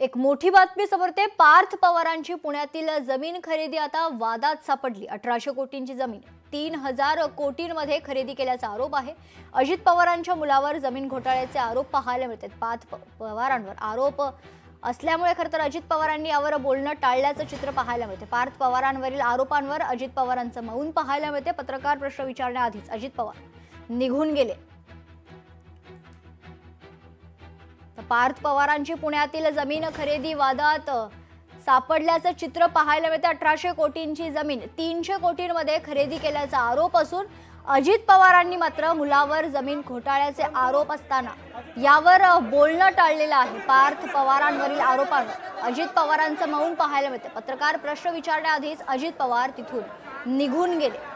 एक मोठी बातमी समोर येते। पार्थ पवारांची पुण्यातील जमीन खरेदी आता वादात सापडली। 1800 कोटींची जमीन 3000 कोटींमध्ये खरेदी केल्याचा आरोप आहे। अजित पवारांच्या मुलावर जमीन घोटाळ्याचे आरोप पाहायला मिळतात। पार्थ पवारांवर आरोप असल्यामुळे खरं तर अजित पवारांनी यावर बोलणं टाळल्याचं चित्र पाहायला मिळते। पार्थ पवारांवरील आरोपांवर अजित पवारांचं मौन पाहायला मिळते। पत्रकार प्रश्न विचारण्याआधीच अजित पवार निघून गेले। पार्थ पवारांची पुण्यातील जमीन खरेदी वादात सापडल्याचं चित्र पाहायला मिळते। 1800 कोटींची जमीन 300 कोटींमध्ये खरेदी केल्याचा आरोप असून अजित पवारांनी मात्र मुलावर जमीन घोटाळ्याचे आरोप असताना यावर बोलणं टाळलेलं आहे। पार्थ पवारांवरील आरोपांवर अजित पवारांचं मौन पाहायला मिळते। पत्रकार प्रश्न विचारण्याआधीच अजित पवार तिथून निघून गेले।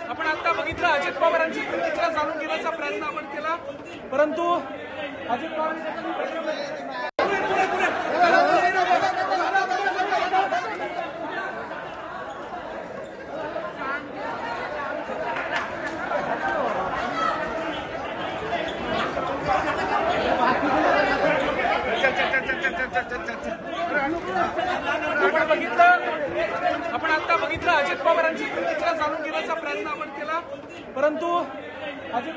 आपण आता बघितलं अजित पवारांची प्रतिक्रिया जाणून घेण्याचा प्रयत्न आपण केला, परंतु अजित आपण आता बघितलं अजित पवारांची प्रतिक्रिया जाणून घेण्याचा प्रयत्न आपण केला, परंतु अजित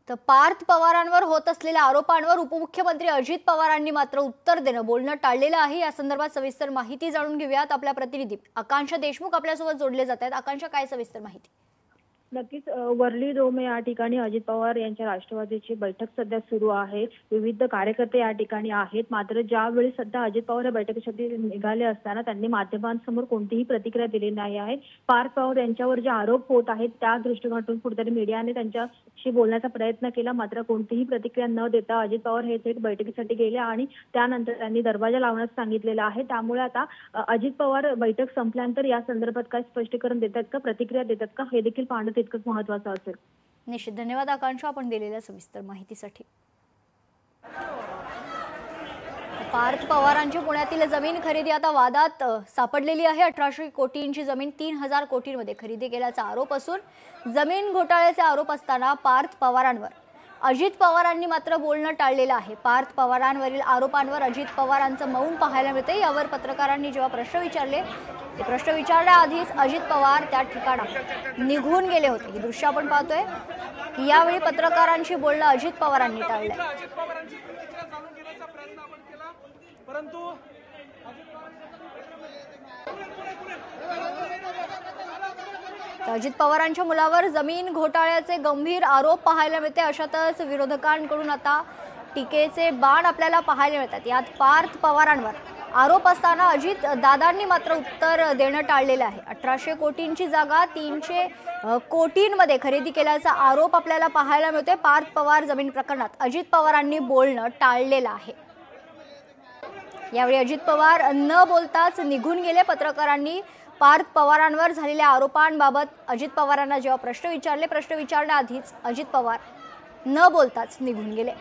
तर पार्थ पवारांवर होत असलेल्या आरोपांवर उपमुख्यमंत्री अजित पवारांनी मात्र उत्तर देणं बोलणं टाळलेलं आहे। या संदर्भात सविस्तर माहिती जाणून घेऊयात। आपल्या प्रतिनिधी आकांक्षा देशमुख आपल्यासोबत जोडले जात आहेत। आकांक्षा, काय सविस्तर माहिती? नक्कीच वर्ली डोम या ठिकाणी अजित पवार यांच्या राष्ट्रवादीची बैठक सध्या सुरू आहे। विविध कार्यकर्ते या ठिकाणी आहेत। मात्र ज्यावेळी सध्या अजित पवार या बैठकीसाठी निघाले असताना त्यांनी माध्यमांसमोर कोणतीही प्रतिक्रिया दिली नाही आहे। पार्थ पवार यांच्यावर जे आरोप होत आहेत त्या दृष्टिकोनातून कुठेतरी मीडियाने त्यांच्याशी बोलण्याचा प्रयत्न केला, मात्र कोणतीही प्रतिक्रिया न देता अजित पवार हे थेट बैठकीसाठी गेले आणि त्यानंतर त्यांनी दरवाजा लावण्यास सांगितलेलं आहे। त्यामुळे आता अजित पवार बैठक संपल्यानंतर या संदर्भात काय स्पष्टीकरण देतात का, प्रतिक्रिया देतात का, हे देखील पाहणं तितकंच महत्त्वाचं असेल। निश्चित, धन्यवाद आकांक्षा आपण दिलेल्या सविस्तर माहितीसाठी। पार्थ पवारांची पुण्यातील जमीन खरेदी आता वादात सापडलेली आहे। 1800 कोटींची जमीन 3000 कोटींमध्ये खरेदी केल्याचा आरोप असून जमीन घोटाळ्याचे आरोप असताना पार्थ पवारांवर अजित पवारांनी मात्र बोलणं टाळलेलं आहे। पार्थ पवारांवरील आरोपांवर अजित पवारांचं मौन पाहायला मिळते। यावर पत्रकारांनी जेव्हा प्रश्न विचारले ते प्रश्न विचारण्याआधीच अजित पवार त्या ठिकाणाहून निघून गेले होते। ही दृश्य आपण पाहतोय की यावेळी पत्रकारांशी बोलणं अजित पवारांनी टाळलं। परंतु अजित पवारांच्या मुलावर जमीन घोटाळ्याचे गंभीर आरोप पाहायला मिळते। अशातच विरोधकांकडून आता टीकेचे बाण आपल्याला पाहायला मिळतात। यात पार्थ पवारांवर आरोप असताना अजित दादांनी मात्र उत्तर देणं टाळलेलं आहे। 1800 कोटींची जागा 300 कोटींमध्ये खरेदी केल्याचा आरोप आपल्याला पाहायला मिळतोय। पार्थ पवार जमीन प्रकरणात अजित पवारांनी बोलणं टाळलेलं आहे। यावेळी अजित पवार न बोलताच निघून गेले। पत्रकारांनी पार्थ पवारांवर झालेल्या आरोपांबाबत अजित पवारांना जेव्हा प्रश्न विचारले, प्रश्न विचारण्याआधीच अजित पवार न बोलताच निघून गेले।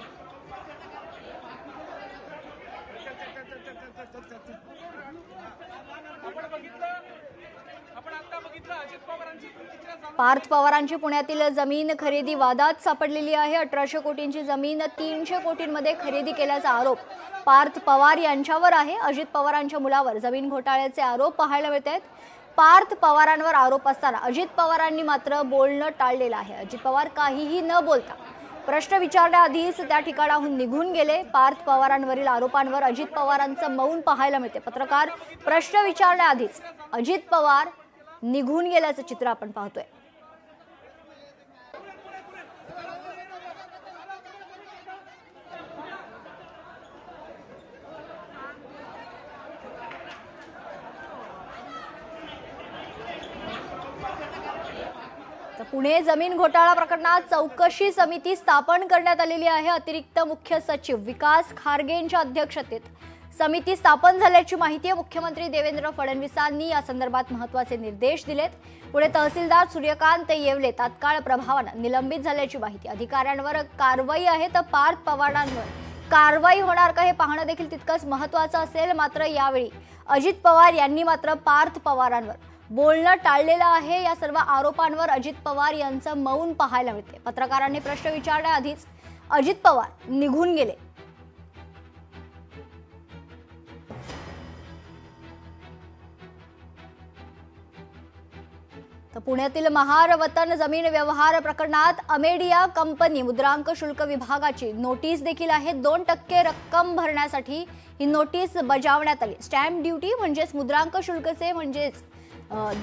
पार्थ पवारांची पुण्यातील जमीन खरेदी वादात सापडलेली आहे। 1800 कोटींची जमीन 300 कोटींमध्ये खरेदी केल्याचा आरोप पार्थ पवार यांच्यावर आहे। अजित पवारांच्या मुलावर जमीन घोटाळ्याचे आरोप पाहायला मिळत आहेत। पार्थ पवारांवर आरोप असताना अजित पवारांनी मात्र बोलणं टाळलेलं आहे। अजित पवार काहीही न बोलता प्रश्न विचारण्याआधीच त्या ठिकाणाहून निघून गेले। पार्थ पवारांवरील आरोपांवर अजित पवारांचं मौन पाहायला मिळते। पत्रकार प्रश्न विचारण्याआधीच अजित पवार निघून गेल्याचं चित्र आपण पाहतोय। पुणे जमीन घोटाळा प्रकरणात चौकशी समिती स्थापन करण्यात आलेली आहे। अतिरिक्त मुख्य सचिव विकास खारगेंच्या अध्यक्षतेत समिती स्थापन झाल्याची माहिती आहे। मुख्यमंत्री देवेंद्र फडणवीसांनी या संदर्भात महत्त्वाचे निर्देश दिलेत। पुणे तहसीलदार सूर्यकांत येवले तात्काळ प्रभावाने निलंबित झाल्याची माहिती। अधिकाऱ्यांवर कारवाई आहे तर पार्थ पवारांवर कारवाई होणार का हे पाहणं देखील तितकंच महत्त्वाचं असेल। मात्र यावेळी अजित पवार यांनी मात्र पार्थ पवारांवर बोलणं टाळलेलं आहे। या सर्व आरोपांवर अजित पवार यांचं मौन पाहायला मिळते। पत्रकारांनी प्रश्न विचारण्याआधीच अजित पवार निघून गेले। तर पुण्यातील महार वतन जमीन व्यवहार प्रकरणात अमेडिया कंपनी मुद्रांक शुल्क विभागाची नोटीस देखील आहे। 2% रक्कम भरण्यासाठी ही नोटीस बजावण्यात आली। स्टॅम्प ड्युटी म्हणजेच मुद्रांक शुल्कचे म्हणजेच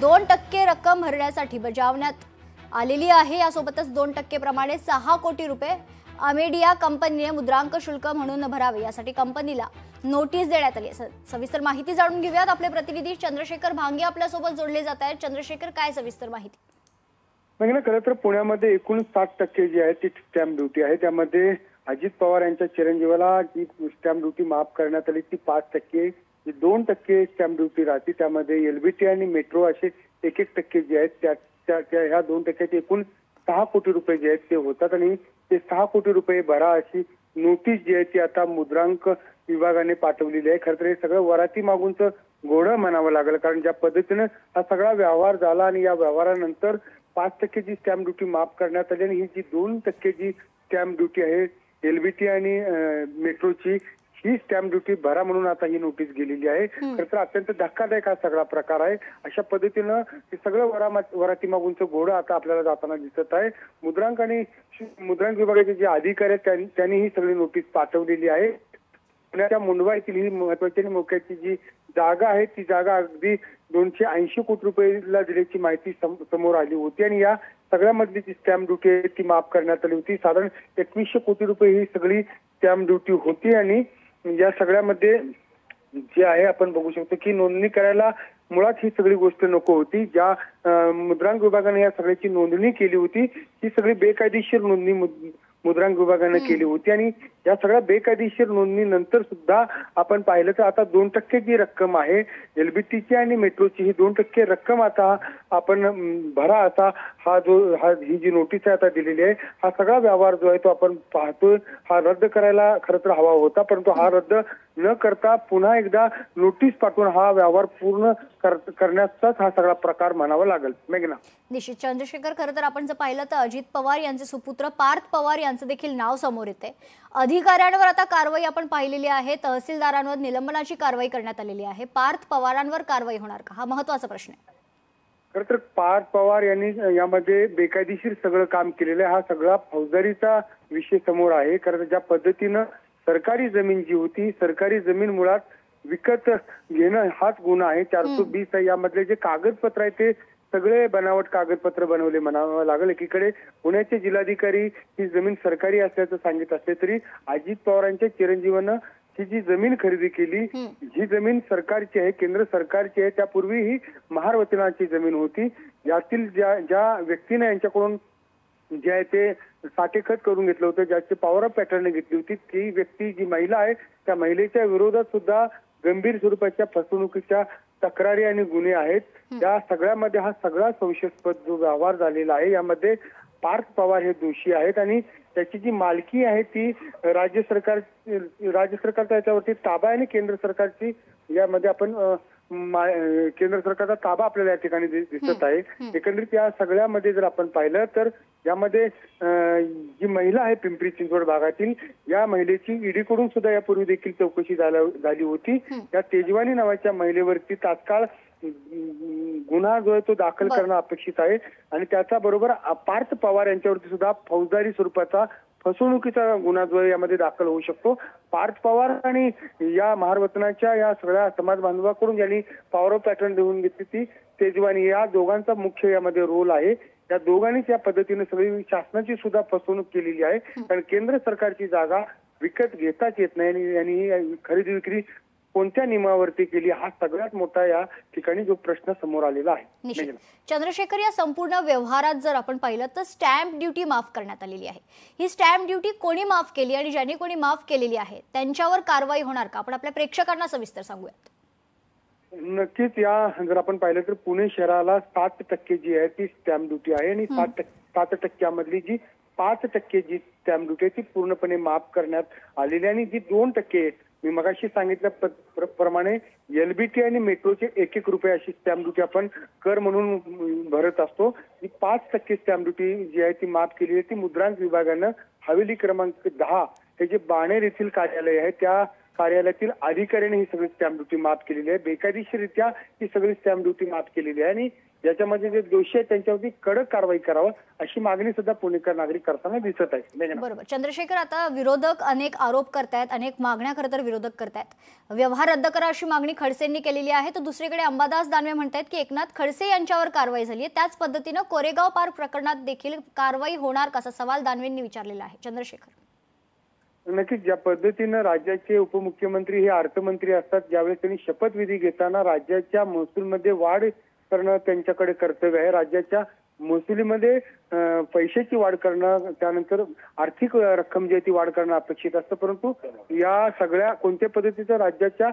2% रक्कम भरण्यासाठी बजावण्यात आलेली आहे। यासोबतच 2% प्रमाणे 6 कोटी रुपये अमेडिया कंपनीने मुद्रांक शुल्क म्हणून भरावे यासाठी कंपनीला नोटीस देण्यात आली आहे। सविस्तर माहिती जाणून घेऊयात। आपले प्रतिनिधी चंद्रशेखर भांगे आपल्यासोबत जोडले जात आहेत। चंद्रशेखर, काय सविस्तर माहिती? म्हणजे खरं तर पुण्यामध्ये एकूण 60% जी आहे ती स्टॅम्प ड्युटी आहे। त्यामध्ये अजित पवार यांच्या चिरंजीवाला जी स्टॅम्प ड्युटी माफ करण्यात आली ती 5%, जी 2% स्टॅम्प ड्युटी राहते त्यामध्ये एलबीटी आणि मेट्रो असे 1% जे आहेत त्या ह्या 2%चे एकूण 6 कोटी रुपये जे आहेत ते होतात आणि ते 6 कोटी रुपये भरा अशी नोटीस जी आहे ती आता मुद्रांक विभागाने पाठवलेली आहे। खरं तर हे सगळं वराती मागूनचं घोडं म्हणावं लागेल, कारण ज्या पद्धतीनं हा सगळा व्यवहार झाला आणि या व्यवहारानंतर 5% जी स्टॅम्प ड्युटी माफ करण्यात आली आणि ही जी 2% जी स्टॅम्प ड्युटी आहे एलबीटी आणि मेट्रोची ही स्टॅम्प ड्युटी भरा म्हणून आता ही नोटीस गेलेली आहे। खरं तर अत्यंत धक्कादायक हा सगळा प्रकार आहे। अशा पद्धतीनं हे सगळं वराती मागूनचं घोडं आता आपल्याला जाताना दिसत आहे। मुद्रांक विभागाचे जे अधिकारी आहेत त्यांनी ही सगळी नोटीस पाठवलेली आहे। पुण्याच्या मुंडवा येथील ही महत्वाची आणि मोक्याची जी जागा आहे ती जागा अगदी 280 कोटी रुपयाला दिल्याची माहिती समोर आली होती आणि या सगळ्यामधली जी स्टॅम्प ड्युटी आहे ती माफ करण्यात आली होती। साधारण 2100 कोटी रुपये ही सगळी स्टॅम्प ड्युटी होती आणि या सगळ्यामध्ये जे आहे आपण बघू शकतो की नोंदणी करायला मुळात ही सगळी गोष्ट नको होती। ज्या मुद्रांक विभागाने या सगळ्याची नोंदणी केली होती ही सगळी बेकायदेशीर नोंदणी मुद्रांक विभागाने केली होती आणि या सगळ्या बेकायदेशीर नोंदणीनंतर सुद्धा आपण पाहिलं तर आता 2% जी रक्कम आहे एलबीटीची आणि मेट्रोची ही 2% रक्कम आता आपण भरा असा ही जी नोटीस आहे आता दिलेली आहे। हा सगळा व्यवहार जो आहे तो आपण पाहतोय हा रद्द करायला खरं तर हवा होता, परंतु हा रद्द न करता पुन्हा एकदा नोटीस पाठवून हा व्यवहार पूर्ण करण्याचाच हा सगळा प्रकार म्हणावा लागेल। मेघना, निश्चित चंद्रशेखर, खरं तर आपण जर पाहिलं तर अजित पवार यांचे सुपुत्र पार्थ पवार यांचं देखील नाव समोर येते। अधिकाऱ्यांवर आता कारवाई आपण पाहिलेली आहे। तहसीलदारांवर निलंबनाची कारवाई करण्यात आलेली आहे। पार्थ पवारांवर कारवाई होणार का, हा महत्त्वाचा प्रश्न आहे। खरं तर पार्थ पवार यांनी यामध्ये बेकायदेशीर सगळं काम केलेलं आहे। हा सगळा फौजदारीचा विषय समोर आहे। कारण ज्या पद्धतीनं सरकारी जमीन जी होती सरकारी जमीन मुळात विकत घेणं हाच गुन्हा आहे। 420 यामधले जे कागदपत्र आहे ते सगळे बनावट कागदपत्र बनवले म्हणावं लागेल। एकीकडे पुण्याचे जिल्हाधिकारी ही जमीन सरकारी असल्याचं सांगित असले तरी अजित पवारांच्या चिरंजीवानं ही जी जमीन खरेदी केली ही जमीन सरकारची आहे, केंद्र सरकारची आहे। त्यापूर्वी ही महार वतनाची जमीन होती। यातील ज्या व्यक्तीने यांच्याकडून जे आहे ते साठेखत करून घेतलं होतं, ज्याची पॉवर ऑफ पॅटर्न घेतली होती ती व्यक्ती जी महिला आहे त्या महिलेच्या विरोधात सुद्धा गंभीर स्वरूपाच्या फसवणुकीच्या तक्रारी आणि गुन्हे आहेत। त्या सगळ्यामध्ये हा सगळा संशयास्पद जो व्यवहार झालेला आहे यामध्ये पार्थ पवार हे दोषी आहेत आणि त्याची जी मालकी आहे ती राज्य सरकारचा याच्यावरती ताबा आहे आणि केंद्र सरकारची यामध्ये आपण केंद्र सरकारचा ताबा आपल्याला या ठिकाणी दिसत आहे। एकंदरीत या सगळ्यामध्ये जर आपण पाहिलं तर यामध्ये जी महिला आहे पिंपरी चिंचवड भागातील या महिलेची ईडीकडून सुद्धा यापूर्वी देखील चौकशी झाली होती। या तेजवानी नावाच्या महिलेवरती तात्काळ गुन्हा जो आहे तो दाखल करणं अपेक्षित आहे आणि त्याचा बरोबर पार्थ पवार यांच्यावरती सुद्धा फौजदारी स्वरूपाचा फसवणुकीचा गुन्हा जो आहे यामध्ये दाखल होऊ शकतो। पार्थ पवार आणि या महारवतनाच्या या सगळ्या समाज बांधवाकडून ज्यांनी पॉवर ऑफ पॅटर्न देऊन घेतली ती तेजवानी या दोघांचा मुख्य यामध्ये रोल आहे। या दोघांनीच या पद्धतीने सगळी शासनाची सुद्धा फसवणूक केलेली आहे। कारण केंद्र सरकारची जागा विकत घेताच येत नाही आणि खरेदी विक्री कोणत्या नियमावरती केली, हा सगळ्यात मोठा या ठिकाणी जो प्रश्न समोर आलेला आहे. निश्चित. चंद्रशेखर, या संपूर्ण व्यवहारात जर आपण पाहिलं तर स्टॅम्प ड्युटी माफ करण्यात आलेली आहे. ही स्टॅम्प ड्युटी कोणी माफ केली आणि ज्यांनी कोणी माफ केलेली आहे त्यांच्यावर कारवाई होणार का? आपण आपल्या प्रेक्षकांना सविस्तर सांगूयात. नक्कीच, या जर आपण पाहिलं तर पुणे शहराला 7% जी आहे ती स्टॅम्प ड्युटी आहे आणि 7% जी 5% जी स्टॅम्प ड्युटी आहे ती पूर्णपणे माफ करण्यात आलेली आहे. आणि जी 2% मी मगाशी सांगितल्याप्रमाणे LBT आणि मेट्रोचे 1-1 रुपये अशी स्टॅम्प ड्युटी आपण कर म्हणून भरत असतो. ही 5% स्टॅम्प ड्युटी जी आहे ती माफ केली आहे. ती मुद्रांक विभागानं हवेली क्रमांक 10 हे जे बाणेर येथील कार्यालय आहे त्या कार्यालयातील अधिकाऱ्याने ही सगळी स्टॅम्प ड्युटी माफ केलेली आहे. बेकायदेशीररित्या ही सगळी स्टॅम्प ड्युटी माफ केलेली आहे आणि याच्यामध्ये जे दोषी आहेत त्यांच्यावरती कडक कारवाई करावं अशी मागणी सुद्धा पुणेकर नागरिक करताना दिसत आहे. बरोबर. चंद्रशेखर, आता विरोधक अनेक आरोप करतायत, अनेक मागण्या खरं तर विरोधक करतायत. व्यवहार रद्द करा अशी मागणी खडसेंनी केलेली आहे. तर दुसरीकडे अंबादास दानवे म्हणतायत की एकनाथ खडसे यांच्यावर कारवाई झाली आहे. त्याच पद्धतीनं कोरेगाव पार्क प्रकरणात देखील कारवाई होणार का, असा सवाल दानवेंनी विचारलेला आहे. चंद्रशेखर, नक्कीच ज्या पद्धतीनं राज्याचे उपमुख्यमंत्री हे अर्थमंत्री असतात, ज्यावेळेस त्यांनी शपथविधी घेताना राज्याच्या महसूलमध्ये वाढ करणं त्यांच्याकडे कर्तव्य आहे. राज्याच्या महसुलीमध्ये पैशाची वाढ करणं, त्यानंतर आर्थिक रक्कम जी आहे ती वाढ करणं अपेक्षित असतं. परंतु या सगळ्या कोणत्या पद्धतीचं राज्याच्या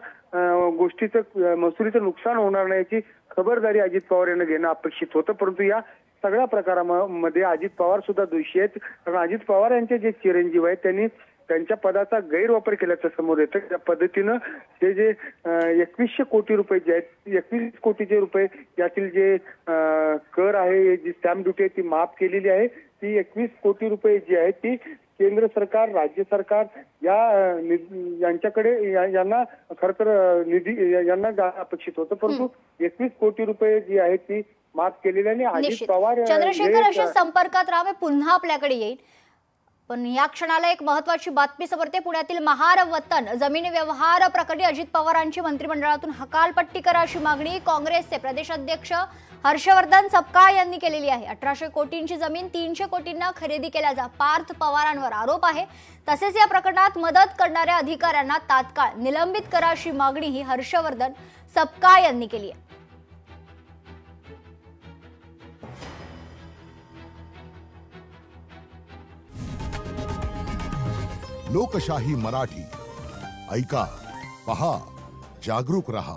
गोष्टीचं महसुलीचं नुकसान होणार नाही याची खबरदारी अजित पवार यांना घेणं अपेक्षित होतं. परंतु या सगळ्या प्रकारामध्ये अजित पवार सुद्धा दोषी आहेत. कारण अजित पवार यांचे जे चिरंजीव आहेत त्यांनी त्यांच्या पदाचा गैरवापर केल्याचं समोर येतं. त्या पद्धतीनं ते जे 2100 कोटी रुपये जे आहेत, 21 कोटीचे रुपये यातील जे कर आहे, जी स्टॅम्प ड्युटी आहे ती माफ केलेली आहे. ती 21 कोटी रुपये जी आहेत ती केंद्र सरकार, राज्य सरकार यांच्याकडे यांना खरं तर निधी यांना जाणं अपेक्षित होतं. परंतु 21 कोटी रुपये जी आहेत ती माफ केलेली आणि अजित पवार चंद्रशेखर अशा संपर्कात राहा, पुन्हा आपल्याकडे येईल. पण या क्षणाला एक महत्त्वाची बातमी समोरते. पुण्यातील महार वतन जमीन व्यवहार प्रकरणी अजित पवारांची मंत्रिमंडळातून हकालपट्टी करा अशी मागणी काँग्रेसचे प्रदेशाध्यक्ष हर्षवर्धन सपकाळ यांनी केलेली आहे. 1800 कोटींची जमीन 300 कोटींना खरेदी केल्याचा पार्थ पवारांवर आरोप आहे. तसेच या प्रकरणात मदत करणाऱ्या अधिकाऱ्यांना तात्काळ निलंबित करा अशी मागणी ही हर्षवर्धन सपकाळ यांनी केली आहे. लोकशाही मराठी ऐका, पहा, जागरूक रहा.